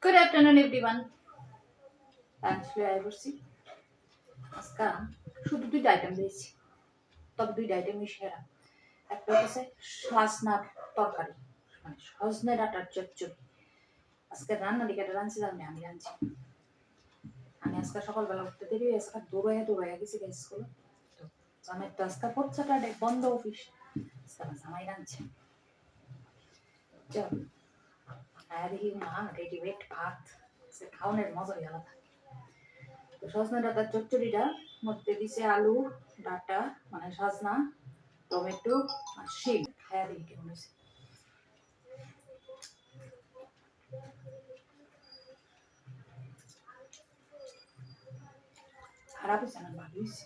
Good afternoon, everyone. Actually, I will see. আজকে শুধু দুইটা আইটেম দিয়েছি, তবে দুইটা আইটেমই সেরা। একটা হচ্ছে সজনার তরকারি, মানে সজনে ডাঁটার চচ্চড়ি। আজকে রান্না দিকে রাঁধছিলাম না, আমি রাঁধছি। আমি আজকে সকালবেলা উঠতে দেরি হয়ে আজকে দৌড়াইয়া গেছি স্কুলে। তো জামাই তো আজকে স্যাটারডে বন্ধ অফিস, আজকে জামাই রাঁধছে। চল আয়া দেখি মা রেডিমেড ভাত, খাওয়ানোর মজাই আলাদা। তো সজনা ডাঁটার চচ্চড়িটা মধ্যে দিছে আলু, ডাঁটা মানে সজনা, টমেটো আর শিম। খায়া দেখি কেমন হয়েছে। খারাপ হয়েছে না, ভালো হয়েছে।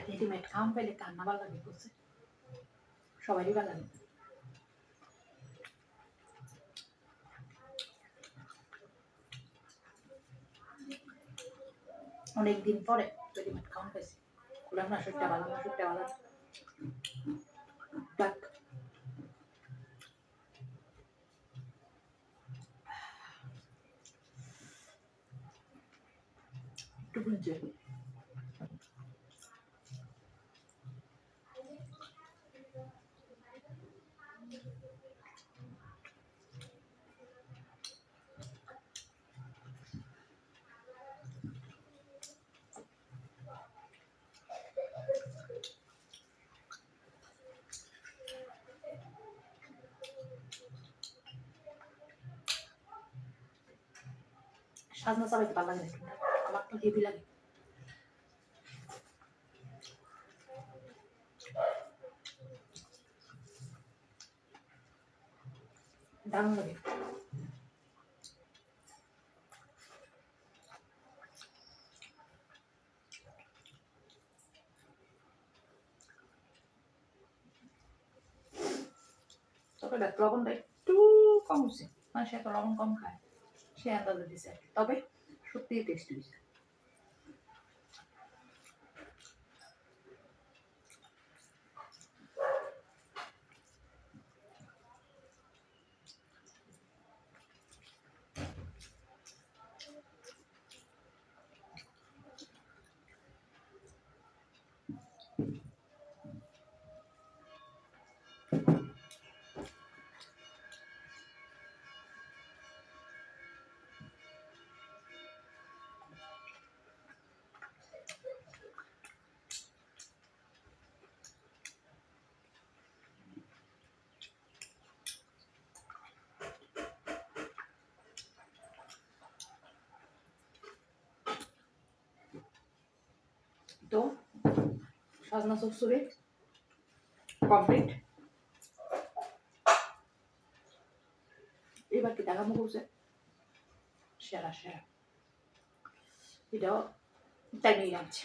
রেডিমেড খাম পেলে কান্না ভালো লাগে, বলছে সবারই ভালো লাগে। অনেকদিন পরে রেডিমেড খাম পেয়েছি। বললাম না শরীরটা ভালো না, শরীরটা ভালো যাক। একটু বুঝছে সাজনা চাবাইতে ভালো লাগে না, আমার তো হেভি লাগে। দারুণ লাগে। তবে লবণটা একটু কম হচ্ছে, মানে সে তো লবণ কম খায়, সে আন্দাজে দিছে। তবে সত্যি টেস্টি হয়েছে। তো সজনা চচ্চড়ি কমপ্লিট। এবার কি টাকা করছে সেরা সেরা, এটাও তাই নিয়ে যাচ্ছে।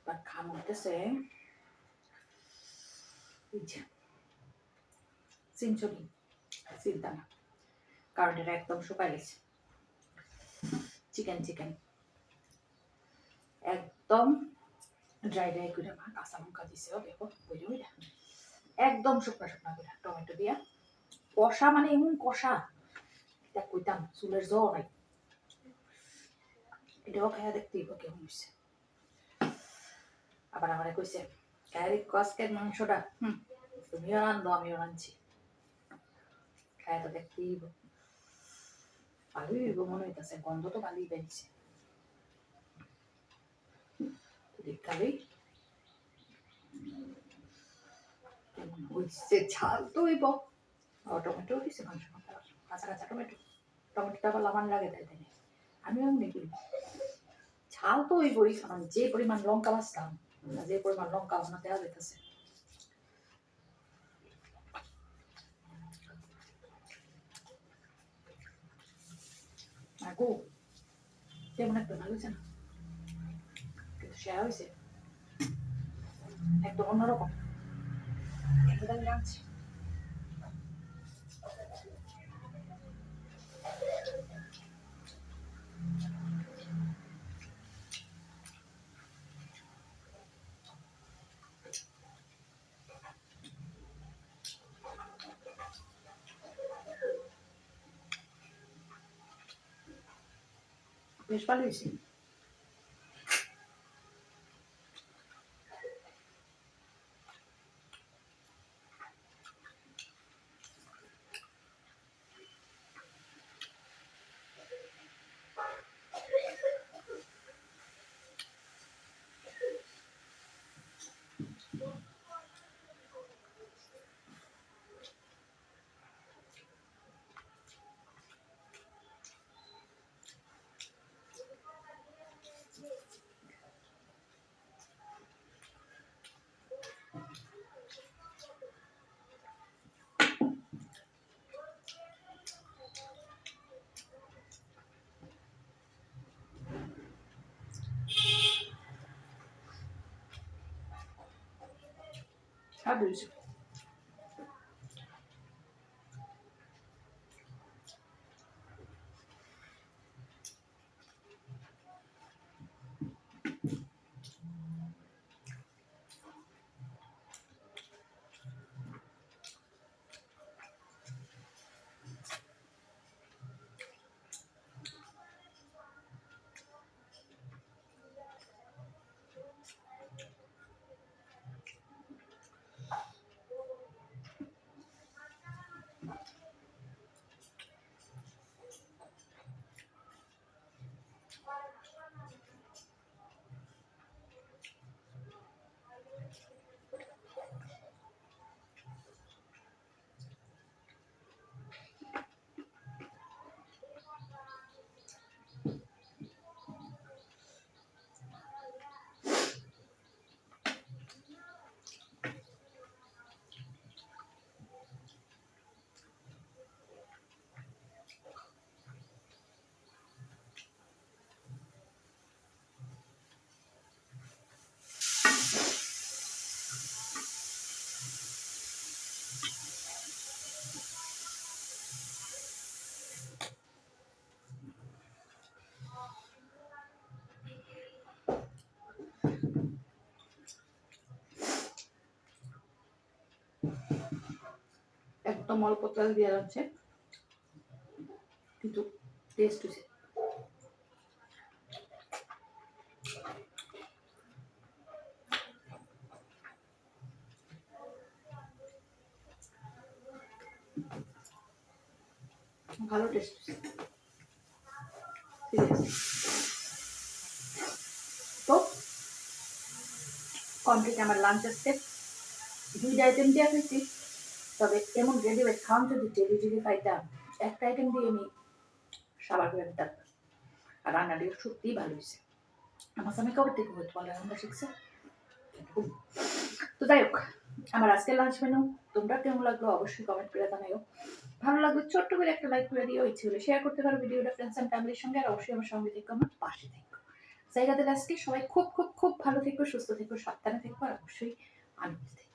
এবার খাম হইতেছে চিনচড়ি, চিন্তা না, কারণ এটা একদম শুকাই গেছে। চিকেন চিকেন একদম ড্রাই ড্রাই করে মা কাঁচা লঙ্কা দিছে, দেখো বুঝে ওইটা একদম শুকনা শুকনা করে টমেটো দিয়া কষা, মানে এমন কষা এটা কইতাম চুলের জ্বর নাই। এটাও খাইয়া দেখতে কেমন হয়েছে। আবার আমারে কইছে কারি কসকের মাংসটা তুমিও রান্ধো আমিও রাঁধছি, খাইয়া তো দেখতেই ভালোই হইব মনে হইতেছে, গন্ধ তো ভালোই বেরিয়েছে। দেখতেই কেমন হয়েছে, ঝাল তো হইব। টমেটো দিছে মাংস, কাঁচা কাঁচা টমেটো, টমেটোটা আবার লবণ লাগে তাই তাই আমিও এমনি করি। ঝাল তো হইবই, কারণ যে পরিমাণ লঙ্কা বাঁচতাম, যে পরিমাণ লঙ্কা আমার দেওয়া যেতেছে। আগো তেমন একটা ভালো হয়েছে না, কিন্তু সেরা হয়েছে একদম অন্যরকম। এটা আমি রাঁধছি। বেশ ভালো হয়েছে। স্বাদ হয়েছে। একদম অল্প তেল দিয়ে রাখছে, কিন্তু টেস্ট হয়েছে। ভালো টেস্ট হয়েছে। ঠিক আছে, তো কমপ্লিট আমার লাঞ্চ আজকে। দুইটা আইটেম দিয়ে খাইছি, তবে এমন রেডিমেড খাওয়ান যদি ডেলি পাইতাম, একটা আইটেম দিয়ে আমি সাবার করে দিতাম। আর রান্নাটি সত্যিই ভালো হয়েছে। আমার স্বামী কবে থেকে হইতে পারলে রান্না শিখছে। তো যাই হোক, আমার আজকের লাঞ্চ মেনু তোমরা কেমন লাগলো অবশ্যই কমেন্ট করে জানাইও। ভালো লাগলে ছোট্ট করে একটা লাইক করে দিও, ইচ্ছে হলে শেয়ার করতে পারো ভিডিওটা ফ্রেন্ডস এন্ড ফ্যামিলির সঙ্গে। আর অবশ্যই আমার সঙ্গে থেকো, আমার পাশে থেকো। জায়গাতে আজকে সবাই খুব খুব খুব ভালো থেকো, সুস্থ থেকো, সাবধানে থেকো, আর অবশ্যই আনন্দ থেকো।